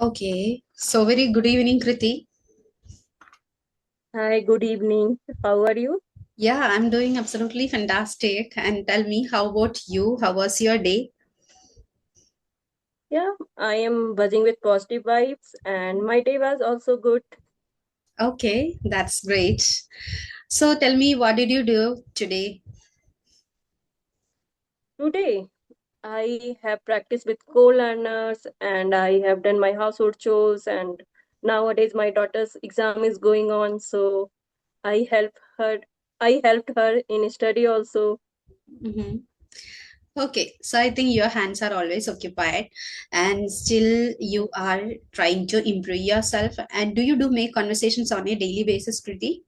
Okay, so very good evening, Kriti. Hi, good evening. How are you? Yeah, I'm doing absolutely fantastic. And tell me, how about you? How was your day? Yeah, I am buzzing with positive vibes, and my day was also good. Okay, that's great. So tell me, what did you do today? Today, I have practiced with co-learners and I have done my household chores. And nowadays, my daughter's exam is going on, so I help her. I helped her in study also. Mm-hmm. Okay, so I think your hands are always occupied and still you are trying to improve yourself. And do you do make conversations on a daily basis, Kriti?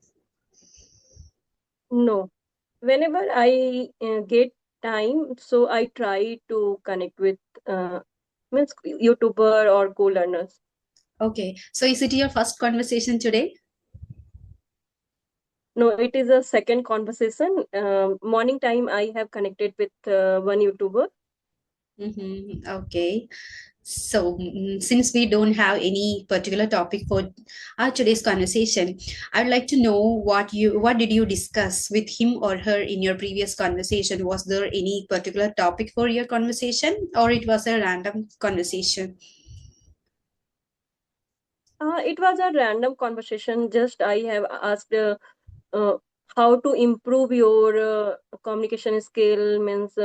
No, whenever I get time, so I try to connect with means YouTuber or co-learners. Okay, so is it your first conversation today? No, it is a second conversation. Morning time, I have connected with one YouTuber. Mm-hmm. Okay. So, since we don't have any particular topic for our today's conversation, I'd like to know what did you discuss with him or her in your previous conversation? Was there any particular topic for your conversation, or it was a random conversation? It was a random conversation. Just I have asked uh, how to improve your communication skill means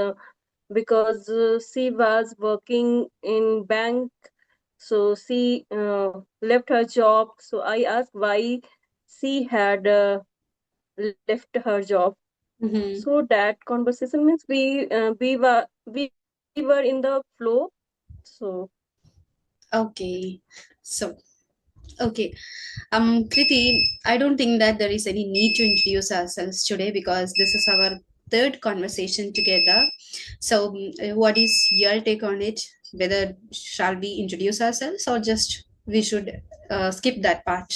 because she was working in bank, so she left her job. So I asked why she had left her job. Mm-hmm. So that conversation means we were in the flow. So Okay. So, okay. Kriti, I don't think that there is any need to introduce ourselves today because this is our third conversation together. So, what is your take on it? Whether shall we introduce ourselves or just we should skip that part?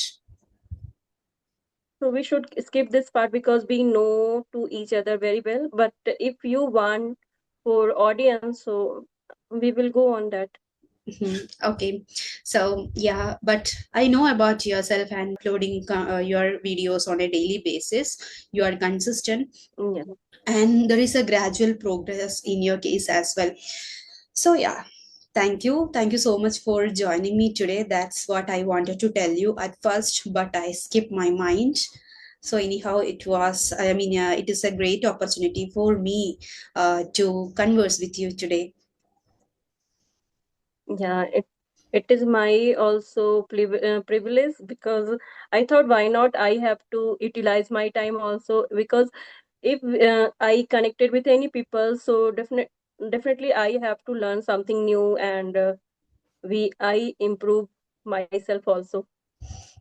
we should skip this part because we know to each other very well. But if you want for audience, so we will go on that. Mhm. Okay, so yeah, but I know about yourself and uploading your videos on a daily basis. You are consistent Yeah. and there is a gradual progress in your case as well. So yeah, thank you so much for joining me today. That's what I wanted to tell you at first, but I skipped my mind. So anyhow, it is a great opportunity for me to converse with you today. Yeah, it is my also privilege because I thought why not I have to utilize my time also because if I connected with any people, so definitely I have to learn something new and we I improve myself also.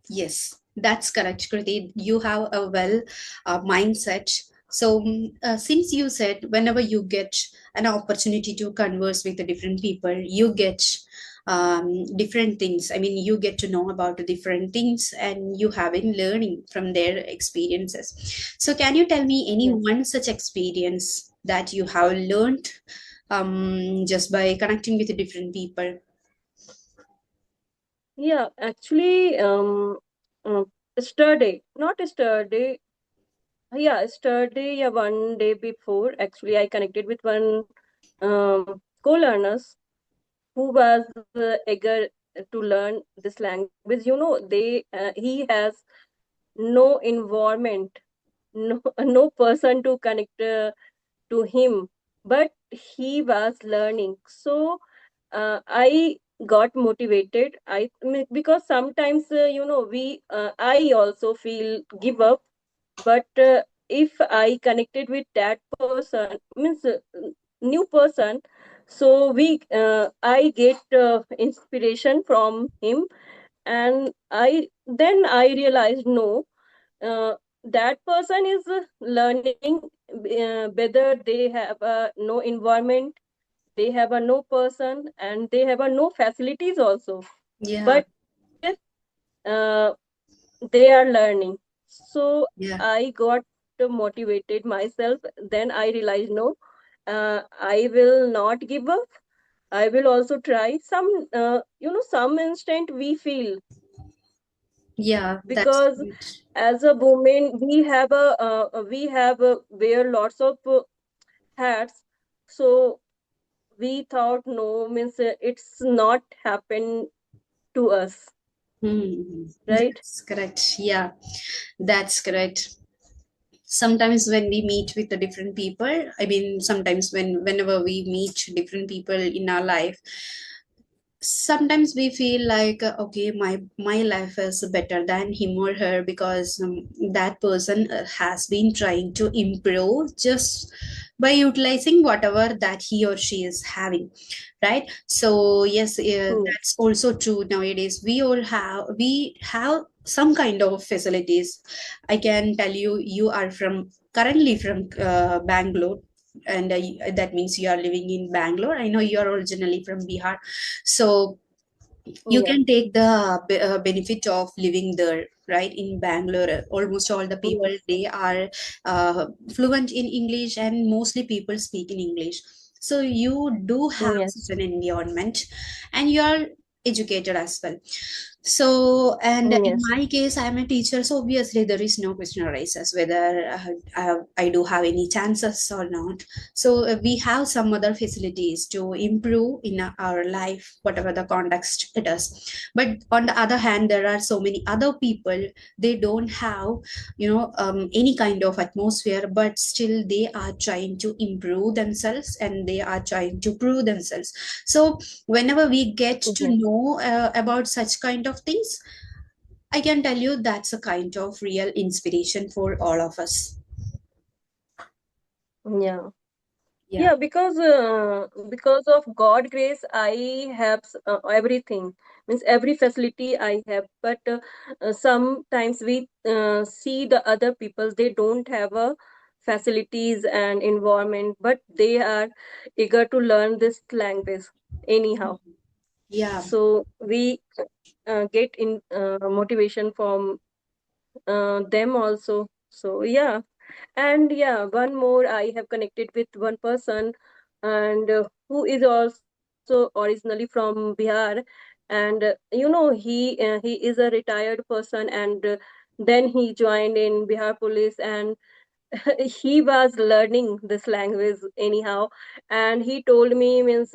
Yes, that's correct, Kriti. You have a well mindset. So, since you said whenever you get an opportunity to converse with the different people, you get different things. I mean, you get to know about the different things and you have been learning from their experiences. So, can you tell me any Yeah. one such experience that you have learned just by connecting with the different people? Yeah, actually, uh, yesterday, not yesterday, yesterday, yeah, one day before, actually, I connected with one co-learners who was eager to learn this language. He has no environment, no, no person to connect to him, but he was learning. So I got motivated. Because sometimes I also feel give up, but if I connected with that person means new person, so we I get inspiration from him, and I realized no, uh, that person is learning, whether they have no environment, they have a no person, and they have a no facilities also, Yeah, but uh, they are learning. So yeah. I got motivated myself. Then I realized no, I will not give up. I will also try. Some, some instant we feel, Yeah, that's because great. as a woman we have wear lots of hats. So we thought, no, means it's not happened to us, Hmm. right? That's correct. Yeah, that's correct. Sometimes when we meet with the different people, I mean, sometimes whenever we meet different people in our life, sometimes we feel like okay, my life is better than him or her, because that person has been trying to improve just by utilizing whatever that he or she is having, right? So yes, Yes. that's also true. Nowadays we have some kind of facilities. I can tell you, you are from currently from Bangalore, and that means you are living in Bangalore. I know you are originally from Bihar, so you Yeah. can take the benefit of living there, right? In Bangalore, almost all the people, Yes. they are fluent in English, and mostly people speak in English. So you do have Yes. such an environment, and you are educated as well. So, and in Yes. my case, I am a teacher, so obviously there is no question arises whether I do have any chances or not. So we have some other facilities to improve in our life, whatever the context it is. But on the other hand, there are so many other people, they don't have, any kind of atmosphere, but still they are trying to improve themselves, and they are trying to prove themselves. So whenever we get to Yes. know about such kind of things, I can tell you that's a kind of real inspiration for all of us. Yeah. Yeah. Yeah, because of God grace, I have everything. Means every facility I have. But sometimes we see the other people, they don't have a facilities and environment, but they are eager to learn this language anyhow. Yeah. So we get in motivation from them also. So yeah. And yeah, one more, I have connected with one person, and who is also originally from Bihar. And he is a retired person, and then he joined in Bihar police, and he was learning this language anyhow. And he told me, means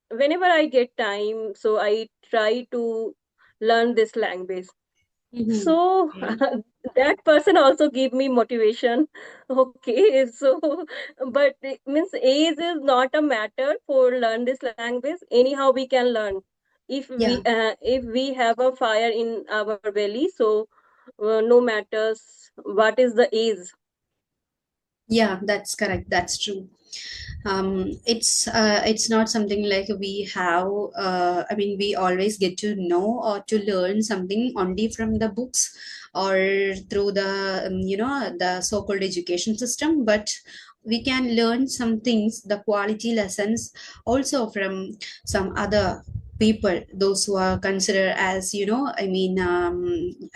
whenever I get time, so I try to learn this language. Mhm. So Okay. that person also gave me motivation. Okay, so but it means age is not a matter for learn this language. Anyhow, we can learn Yeah. if we have a fire in our belly. So no matters what is the age. Yeah, that's correct. That's true. It's not something like we have. I mean, we always get to know or to learn something only from the books or through the the so-called education system, but we can learn some things, the quality lessons, also from some other people, those who are considered as, I mean,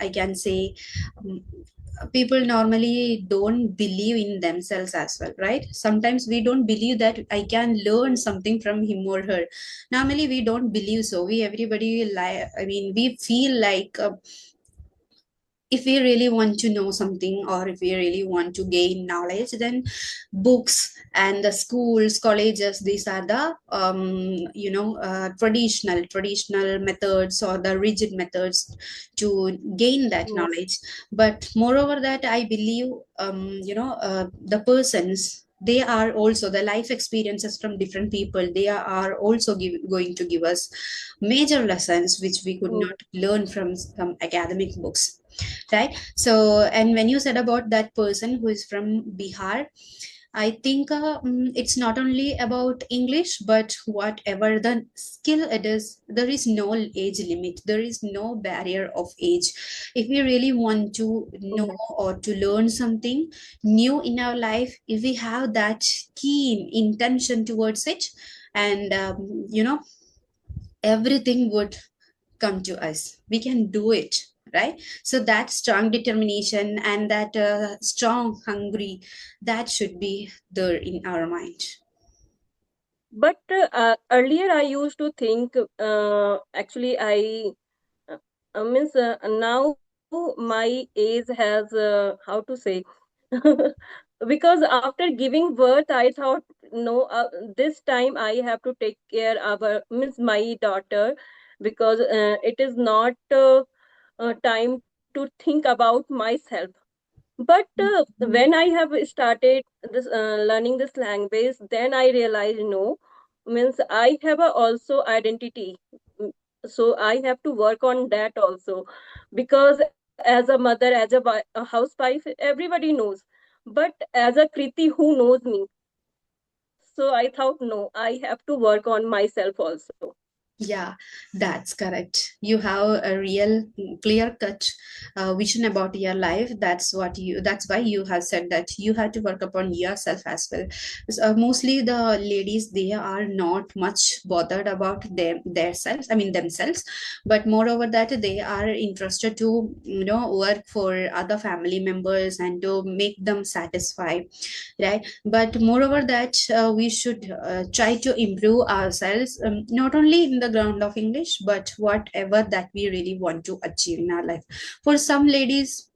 I can say, um, people normally don't believe in themselves as well, right? Sometimes we don't believe that I can learn something from him or her. Normally we don't believe, so we everybody lie. I mean, we feel like if we really want to know something, or if we really want to gain knowledge, then books and the schools, colleges, these are the traditional methods, or the rigid methods to gain that Yes. knowledge. But moreover that, I believe, the persons, they are also the life experiences from different people, they are also going to give us major lessons which we could Mm. not learn from some academic books, right? So, and when you said about that person who is from Bihar, I think it's not only about English, but whatever the skill it is, there is no age limit, there is no barrier of age. If we really want to know Yes. or to learn something new in our life, if we have that keen intention towards it, and everything would come to us, we can do it, right? So that strong determination and that strong hungry, that should be there in our mind. But earlier I used to think, actually I means now my age has, how to say, because after giving birth I thought, no, this time I have to take care of means my daughter, because it is not time to think about myself. But when I have started this learning this language, then I realized, no, means I have a also identity. Mm, so I have to work on that also, because as a mother, as a housewife, everybody knows. But as a Kriti, who knows me? So I thought, no, I have to work on myself also. Yeah, that's correct. You have a real clear cut vision about your life. That's why you have said that you have to work upon yourself as well. So, mostly the ladies, they are not much bothered about themselves, but moreover that they are interested to, work for other family members and to make them satisfied, right? But moreover that we should try to improve ourselves, not only in the ground of English, but whatever that we really want to achieve in our life. For some ladies,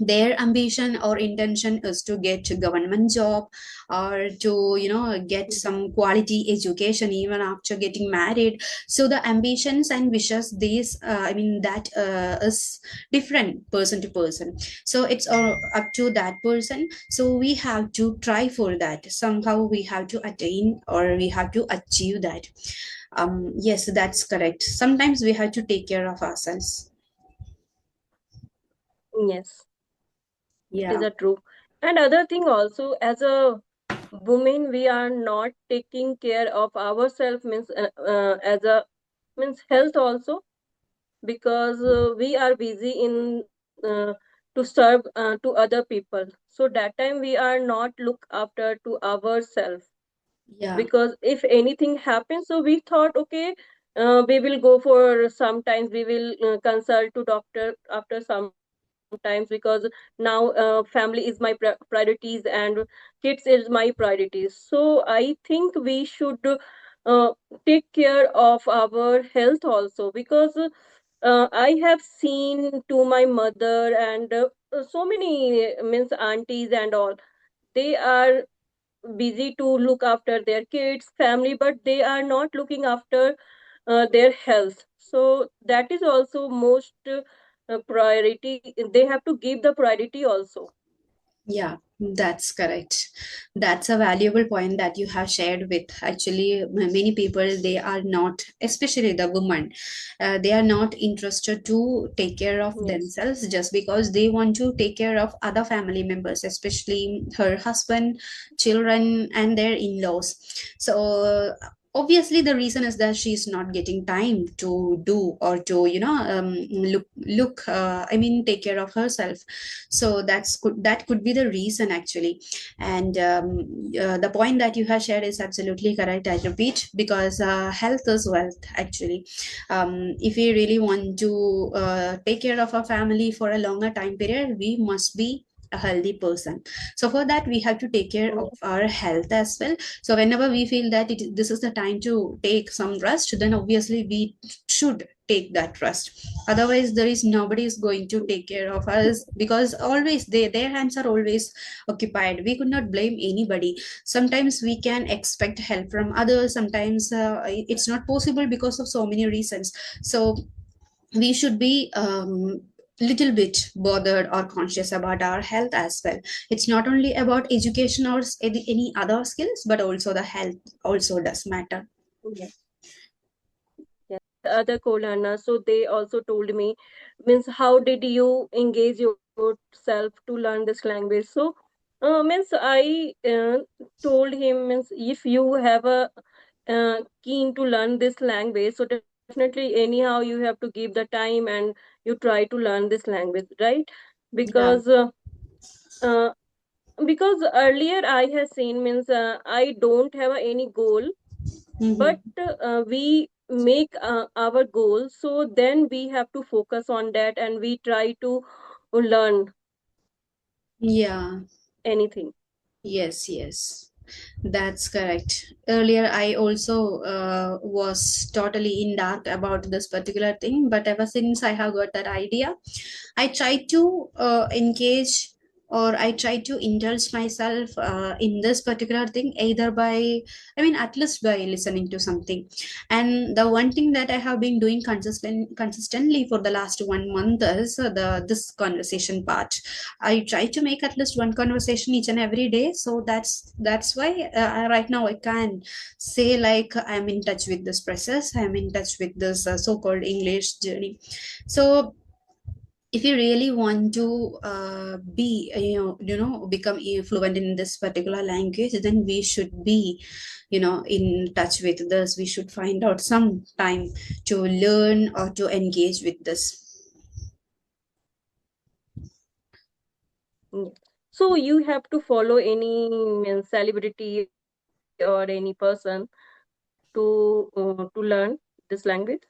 their ambition or intention is to get a government job, or to get some quality education even after getting married. So the ambitions and wishes, these that is different person to person. So it's all up to that person. So we have to try for that. Somehow we have to attain, or we have to achieve that. Yes, that's correct. Sometimes we have to take care of ourselves. Yes, it is Yeah. a true. And other thing also, as a woman, we are not taking care of ourselves, means as a means health also, because we are busy in to serve to other people. So that time we are not look after to ourselves, Yeah. because if anything happens, so we thought, okay, we will go for, sometimes we will consult to doctor after sometimes, because now family is my priorities, and kids is my priorities. So I think we should uh, take care of our health also, because I have seen to my mother and so many means aunties and all, they are busy to look after their kids family, but they are not looking after their health. So that is also most priority, they have to give the priority also. Yeah, that's correct. That's a valuable point that you have shared with. Actually, many people, they are not, especially the women, they are not interested to take care of Yes. themselves just because they want to take care of other family members, especially her husband, children, and their in-laws. So obviously the reason is that she's not getting time to do, or to look take care of herself. So that could be the reason actually. And the point that you have shared is absolutely correct, I repeat, because health is wealth actually. If we really want to take care of our family for a longer time period, we must be a healthy person. So for that we have to take care of Yes. our health as well. So whenever we feel that this is the time to take some rest, then obviously we should take that rest. Otherwise there is nobody is going to take care of us, because always their hands are always occupied. We could not blame anybody. Sometimes we can expect help from others, sometimes it's not possible because of so many reasons. So we should be little bit bothered or conscious about our health as well. It's not only about education or any other skills, but also the health also does matter. Yes. Yes. Other co-learners, so they also told me, means how did you engage yourself to learn this language? So means I told him, means if you have a keen to learn this language, so definitely anyhow you have to give the time and you try to learn this language, right? Yeah. Because uh, because earlier I have seen, means I don't have any goal, but Hmm. we make our goal, so then we have to focus on that and we try to learn Yeah. anything. Yes, yes. That's correct. Earlier, I also was totally in dark about this particular thing, but ever since I have got that idea, I try to engage, or I try to indulge myself in this particular thing, either by, I mean, at least by listening to something. And the one thing that I have been doing consistently for the last 1 month is this conversation part. I try to make at least one conversation each and every day. So that's why right now I can say like I'm in touch with this process. I'm in touch with this so-called English journey. So if you really want to be become fluent in this particular language, then we should be in touch with this. We should find out some time to learn or to engage with this. Mm. So you have to follow any celebrity or any person to learn this language?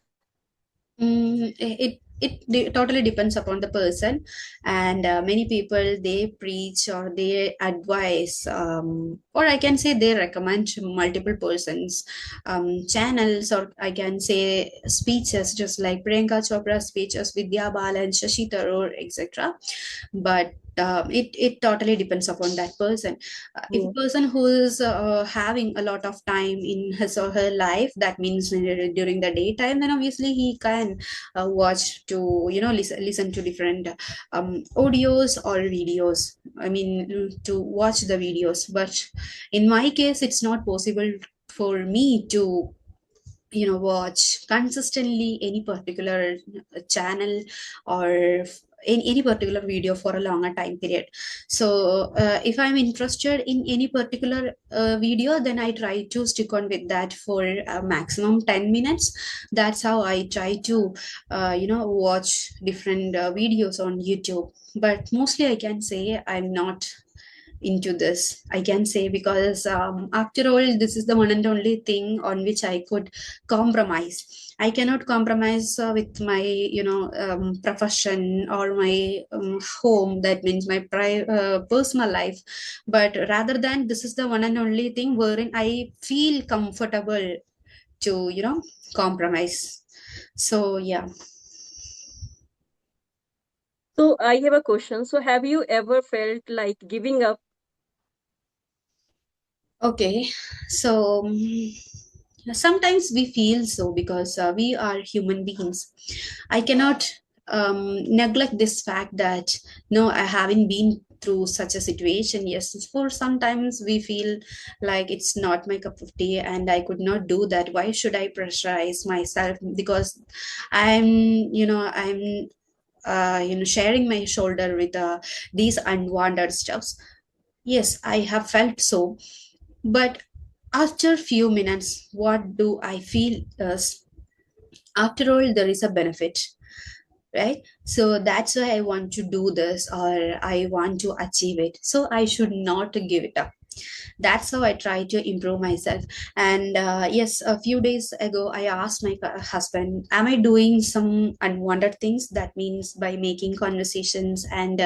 It totally depends upon the person, and many people they preach or they advise, or I can say they recommend multiple persons, channels, or I can say speeches, just like Priyanka Chopra speeches, Vidya Balan, Shashi Tharoor, etc. But it totally depends upon that person. If a Yes. person who is having a lot of time in his or her life, that means during the daytime, then obviously he can watch to listen to different audios or videos. I mean, to watch the videos. But in my case, it's not possible for me to watch consistently any particular channel or any particular video for a longer time period. So if I'm interested in any particular video, then I try to stick on with that for maximum 10 minutes. That's how I try to watch different videos on YouTube. But mostly I can say I'm not into this, I can say, because after all, this is the one and only thing on which I could compromise. I cannot compromise with my profession or my home, that means my personal life. But rather than, this is the one and only thing wherein I feel comfortable to compromise. So yeah. So I have a question. So have you ever felt like giving up? Okay, so sometimes we feel so because we are human beings. I cannot neglect this fact that no, I haven't been through such a situation. Yes, for sometimes we feel like it's not my cup of tea and I could not do that. Why should I pressurize myself? Because I'm, I'm sharing my shoulder with these unwanted stuffs. Yes, I have felt so, but after few minutes, what do I feel is, after all, there is a benefit, right? So that's why I want to do this, or I want to achieve it. So I should not give it up. That's how I try to improve myself. And yes, a few days ago I asked my husband, am I doing some unwanted things? That means by making conversations and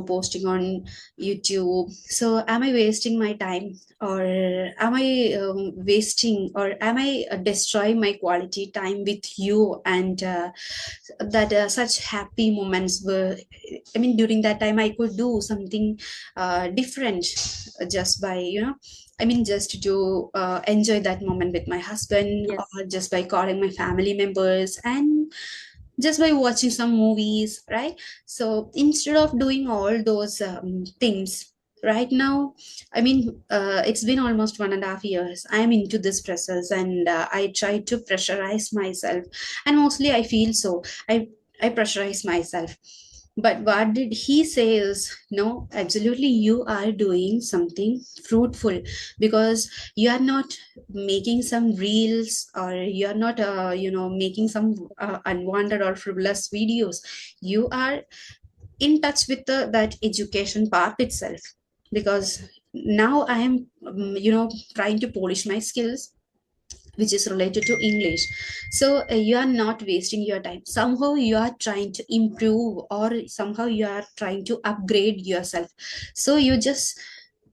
posting on YouTube. So am I wasting my time, or am I wasting, or am I destroying my quality time with you? And that such happy moments were, I mean, during that time I could do something different, just by I mean, just to enjoy that moment with my husband, Yes. or just by calling my family members, and just by watching some movies, right? So instead of doing all those things right now, I mean, it's been almost 1.5 years I'm into this process, and I try to pressurize myself, and mostly I feel so, I pressurize myself. But what did he say is, no, absolutely, you are doing something fruitful, because you are not making some reels, or you are not making some unwanted or frivolous videos. You are in touch with that education part itself, because now I am trying to polish my skills, which is related to English. So you are not wasting your time. Somehow you are trying to improve, or somehow you are trying to upgrade yourself. So you just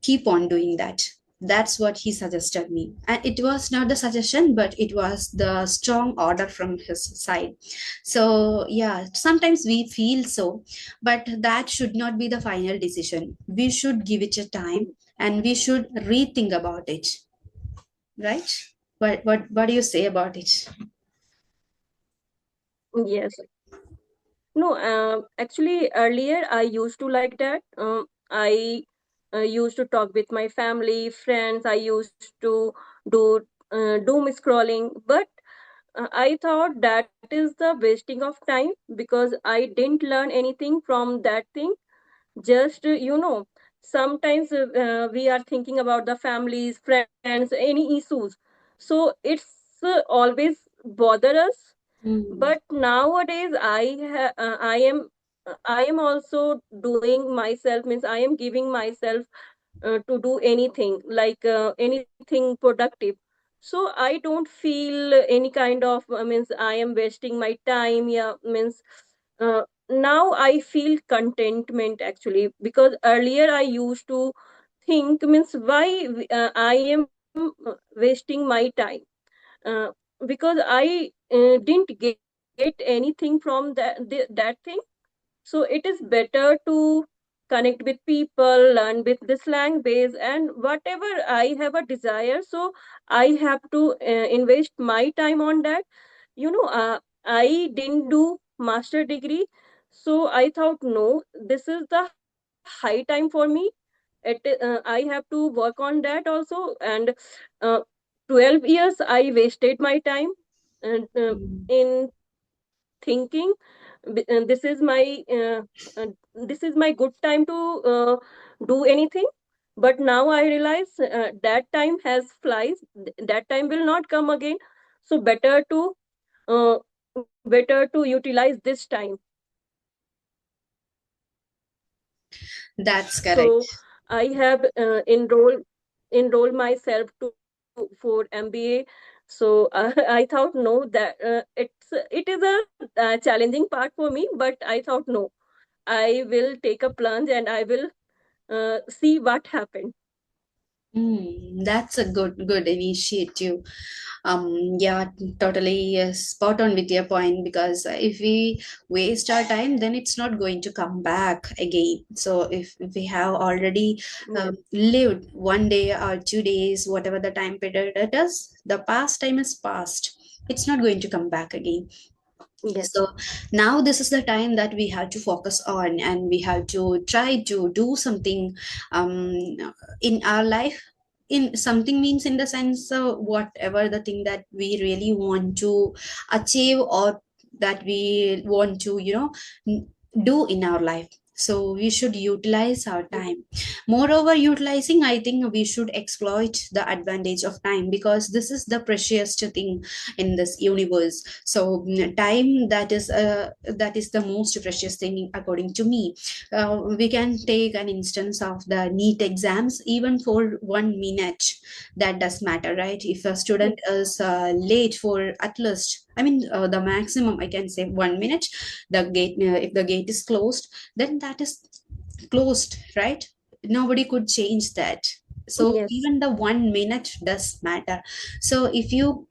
keep on doing that. That's what he suggested me, and it was not the suggestion, but it was the strong order from his side. So yeah, sometimes we feel so, but that should not be the final decision. We should give it a time, and we should rethink about it, right? What do you say about it? Yes. No, actually, earlier I used to like that. I used to talk with my family, friends. I used to do doom scrolling, but I thought that is the wasting of time because I didn't learn anything from that thing. Just sometimes we are thinking about the families, friends, any issues. So it's always bother us. Hmm. But nowadays I am also doing myself, means I am giving myself to do anything, like anything productive. So I don't feel any kind of means I am wasting my time. Yeah, means now I feel contentment actually, because earlier I used to think, means why I am wasting my time, uh, because I didn't get anything from that thing. So it is better to connect with people, learn with this language, and whatever I have a desire, so I have to invest my time on that. I didn't do master degree, so I thought, no, this is the high time for me. I have to work on that also. And uh, 12 years I wasted my time, and in thinking this is my good time to do anything. But now I realize that time has flies, that time will not come again. So uh, better to utilize this time. That's So correct. I have enroll myself to for MBA. So I thought, no, that it is a challenging part for me, but I thought, no, I will take a plunge and I will see what happened. That's a good initiative. Yeah, totally spot on with your point, because if we waste our time, then it's not going to come back again. So if we have already Yes, lived 1 day or 2 days, whatever the time period it is, the past time is past. It's not going to come back again. yes, So now this is the time that we have to focus on, and we have to try to do something um, in our life. In something means in the sense, whatever the thing that we really want to achieve, or that we want to do in our life. So we should utilize our time. Moreover, utilizing, I think we should exploit the advantage of time, because this is the precious thing in this universe. So time, that is the most precious thing according to me. We can take an instance of the NEET exams. Even for 1 minute, that does matter, right? If a student is late for at least, I mean, the maximum I can say 1 minute, the gate, if the gate is closed, then that is closed, right? Nobody could change that. So yes, even the 1 minute does matter. So if you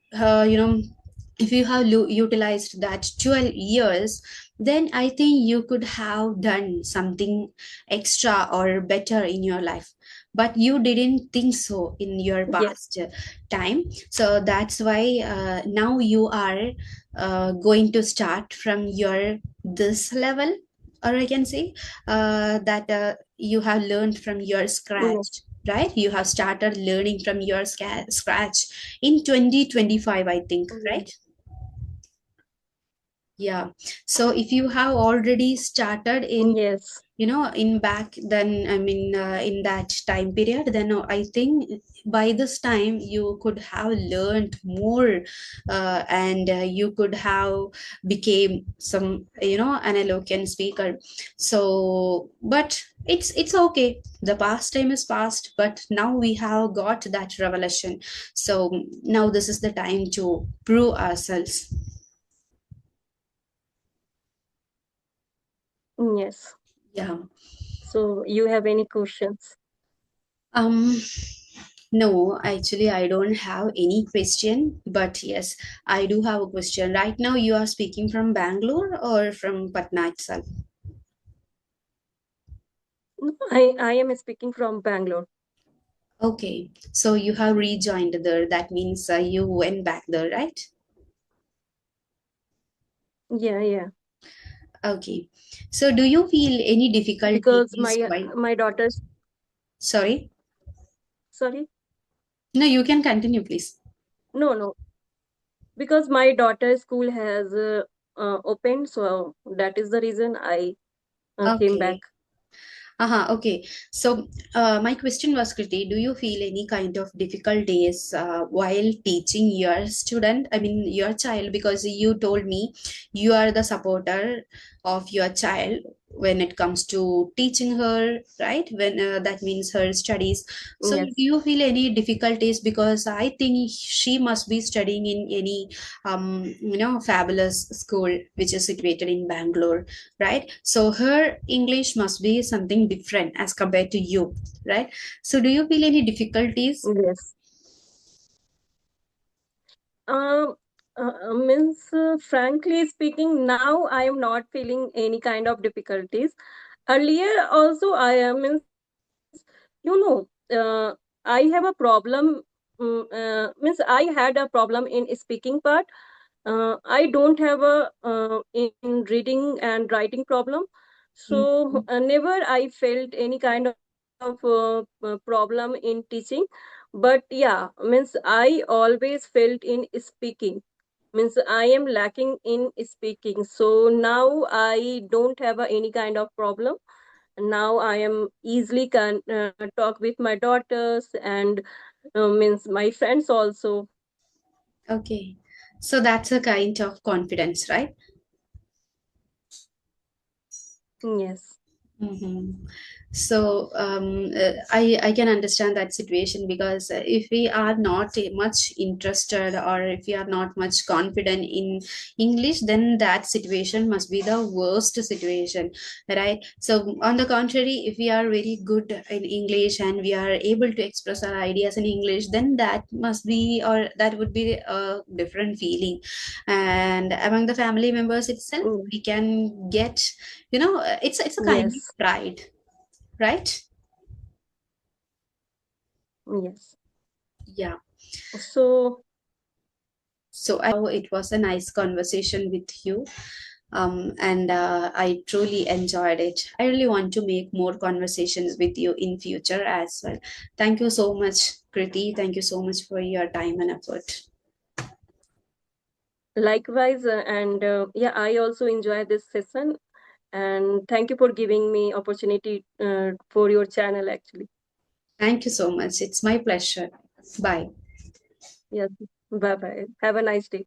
if you have utilized that 12 years, then I think you could have done something extra or better in your life, but you didn't think so in your yes, past time. So that's why now you are going to start from your this level, or I can say that you have learned from your yes, scratch, right? You have started learning from your scratch in 2025, I think, right? yes, Yeah. So if you have already started in yes, in back then, I mean, in that time period, then I think by this time you could have learned more, and you could have became some an eloquent speaker. So but it's okay, the past time is past, but now we have got that revelation. So now this is the time to prove ourselves. yes. Yeah. So you have any questions? Um, no, actually, I don't have any question, but yes, I do have a question. Right now, you are speaking from Bangalore or from Patna itself? I am speaking from Bangalore. Okay, so you have rejoined there. That means you went back there, right? Yeah, yeah. Okay. So, do you feel any Because difficulties my while? my daughter's Sorry? sorry. No, you can continue, please. No, no. Because my daughter's school has opened, so that is the reason I came back. Okay. Okay. So, my question was, Kriti, do you feel any kind of difficulties while teaching your student? I mean, your child, because you told me you are the supporter of your child when it comes to teaching her, right? When that means her studies. So, do Yes. you feel any difficulties? Because I think she must be studying in any, fabulous school which is situated in Bangalore, right? So her English must be something different as compared to you, right? So do you feel any difficulties? Yes. Um, Means, frankly speaking, now I am not feeling any kind of difficulties. Earlier, also, means, I have a problem. Means, I had a problem in speaking part. I don't have a in reading and writing problem. So never I felt any kind of problem in teaching. But yeah, means I always felt in speaking. Means I am lacking in speaking. So now I don't have any kind of problem. Now I am easily can talk with my daughters and means my friends also. Okay. So that's a kind of confidence, right? Yes. Mm-hmm. So I can understand that situation because if we are not much interested or if we are not much confident in English, then that situation must be the worst situation, right? So on the contrary, if we are very good in English and we are able to express our ideas in English, then that must be or that would be a different feeling. And among the family members itself, Mm, we can get it's a kind of yes. pride, right? Yes. Yeah. So, So it was a nice conversation with you, and I truly enjoyed it. I really want to make more conversations with you in future as well. Thank you so much, Kriti. Thank you so much for your time and effort. likewise, and yeah, I also enjoy this session. And thank you for giving me opportunity for your channel. Actually, Thank you so much. It's my pleasure. Bye. yes. Bye bye. Have a nice day.